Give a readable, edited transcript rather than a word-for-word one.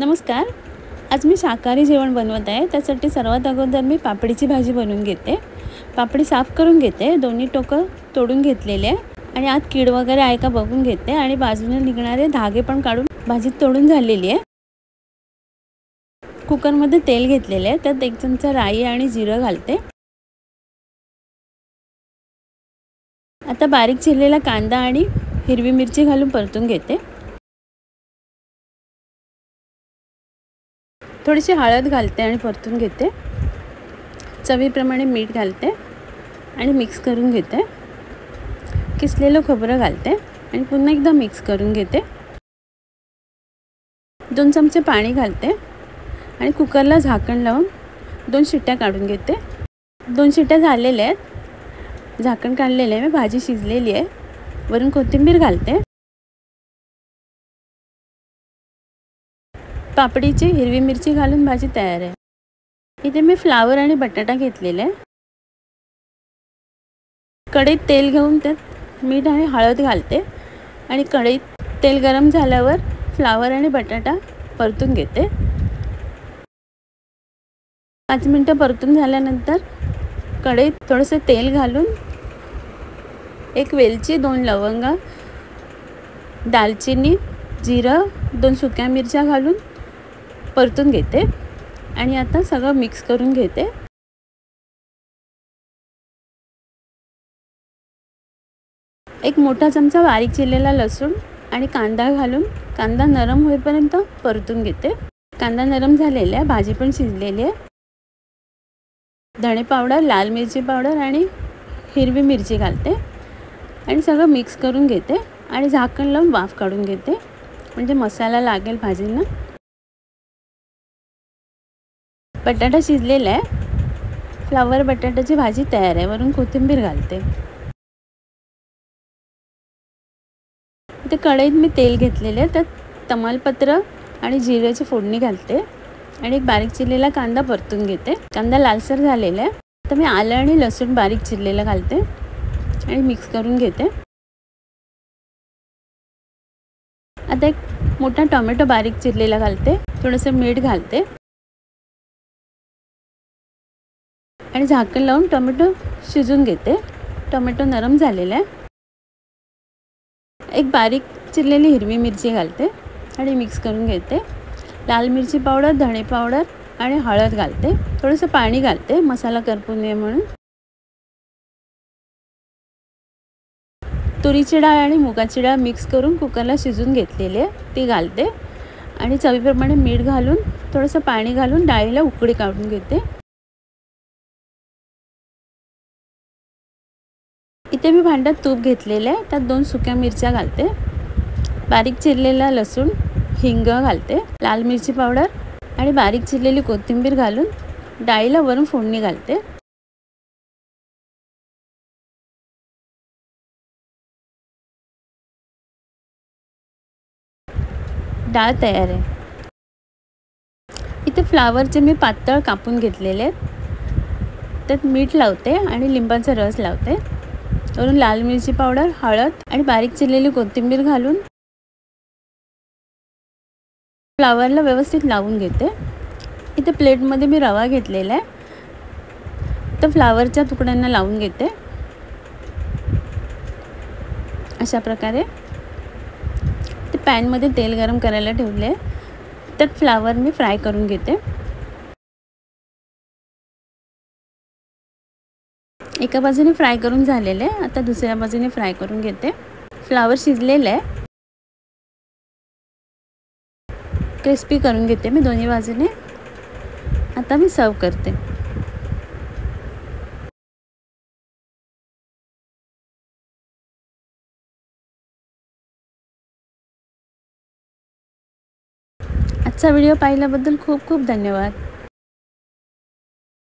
नमस्कार. आज मी शाकाहारी जेवण बनवत आहे. त्यासाठी सर्वात अगोदर मी पापडीची भाजी बनवून घेते. पापडी साफ करून घेते, दोन्ही टोकं तोडून घेतलेले आहे आणि आत कीड वगैरे आहे का बघून घेते आणि बाजूने निघणारे धागे पण काढून भाजीत तोडून झालेली आहे. कुकरमध्ये तेल घेतलेले आहे, त्यात 1 चमचा राई आणि जिरं घालते. आता बारीक चिरलेला कांदा आणि हिरवी मिरची घालून परतून घेते. थोडीशी हळद घालते आणि परतून घेते. चवीप्रमाणे मीठ घालते आणि मिक्स करून घेते. किसलेलं खोबरं घालते आणि पुन्हा एकदा मिक्स करून घेते. 2 चमचे पाणी घालते आणि कुकरला झाकण लावून 2 शिट्ट्या काढून घेते. 2 शिट्ट्या झालेल्या आहेत. झाकण काढलेलं आहे. भाजी शिजलेली आहे. वरून कोथिंबीर घालते. पापडीची हिरवी मिरची घालून भाजी तयार आहे. इथे मी फ्लावर आणि बटाटा घेतलेला आहे. कढईत तेल घेऊन त्यात मीठ आणि हळद घालते आणि कढईत तेल गरम झाल्यावर फ्लावर आणि बटाटा परतून घेते. 5 मिनिटं परतून झाल्यानंतर कढईत थोडंसं तेल घालून 1 वेलची, 2 लवंगा, दालचिनी, जिरं, 2 सुक्या मिरच्या घालून परतून घेते आणि आता सगळं मिक्स करून घेते. एक मोठा चमचा बारीक चिरलेला लसूण आणि कांदा घालून कांदा नरम होईपर्यंत परतून घेते. कांदा नरम झालेला आहे. भाजी पण शिजलेली आहे. धणे पावडर, लाल मिरची पावडर आणि हिरवी मिरची घालते आणि सगळं मिक्स करून घेते आणि झाकण लावून वाफ काढून घेते, म्हणजे मसाला लागेल भाजींना. बटाटा शिजलेला आहे. फ्लावर बटाट्याची भाजी तयार आहे. वरून कोथिंबीर घालते. इथे कढईत मी तेल घेतलेले आहे. त्यात तमालपत्र आणि जिऱ्याची फोडणी घालते आणि एक बारीक चिरलेला कांदा परतून घेते. कांदा लालसर झालेला आहे. तर मी आलं आणि लसूण बारीक चिरलेलं घालते आणि मिक्स करून घेते. आता एक मोठा टोमॅटो बारीक चिरलेला घालते. थोडंसं मीठ घालते आणि झाकण लावून टोमॅटो शिजून घेते. टोमॅटो नरम झालेला आहे. एक बारीक चिरलेली हिरवी मिरची घालते आणि मिक्स करून घेते. लाल मिरची पावडर, धणे पावडर आणि हळद घालते. थोडंसं पाणी घालते मसाला करपू नये म्हणून. तुरीची डाळ आणि मुगाची डाळ मिक्स करून कुकरला शिजून घेतलेली आहे, ती घालते आणि चवीप्रमाणे मीठ घालून थोडंसं पाणी घालून डाळीला उकळी काढून घेते. इथे मी भांड्यात तूप घेतलेलं आहे. त्यात 2 सुक्या मिरच्या घालते. बारीक चिरलेला लसूण, हिंग घालते, लाल मिरची पावडर आणि बारीक चिरलेली कोथिंबीर घालून डाळीला वरून फोडणी घालते. डाळ तयार आहे. इथे फ्लावरचे मी पातळ कापून घेतलेले आहेत. त्यात मीठ लावते आणि लिंबाचा रस लावते. वरून लाल मिरची पावडर, हळद आणि बारीक चिरलेली कोथिंबीर घालून फ्लावरला व्यवस्थित लावून घेते. इथे प्लेटमध्ये मी रवा घेतलेला आहे. तर फ्लावरच्या तुकड्यांना लावून घेते अशा प्रकारे. ते पॅनमध्ये तेल गरम करायला ठेवले आहे. त्यात फ्लावर मी फ्राय करून घेते. एका बाजूने फ्राय करून झालेले आहे. आता दुसऱ्या बाजूने फ्राय करून घेते. फ्लावर शिजलेलं आहे. क्रिस्पी करून घेते मी दोन्ही बाजूने. आता मी सर्व करते. आजचा व्हिडिओ पाहिल्याबद्दल खूप खूप धन्यवाद.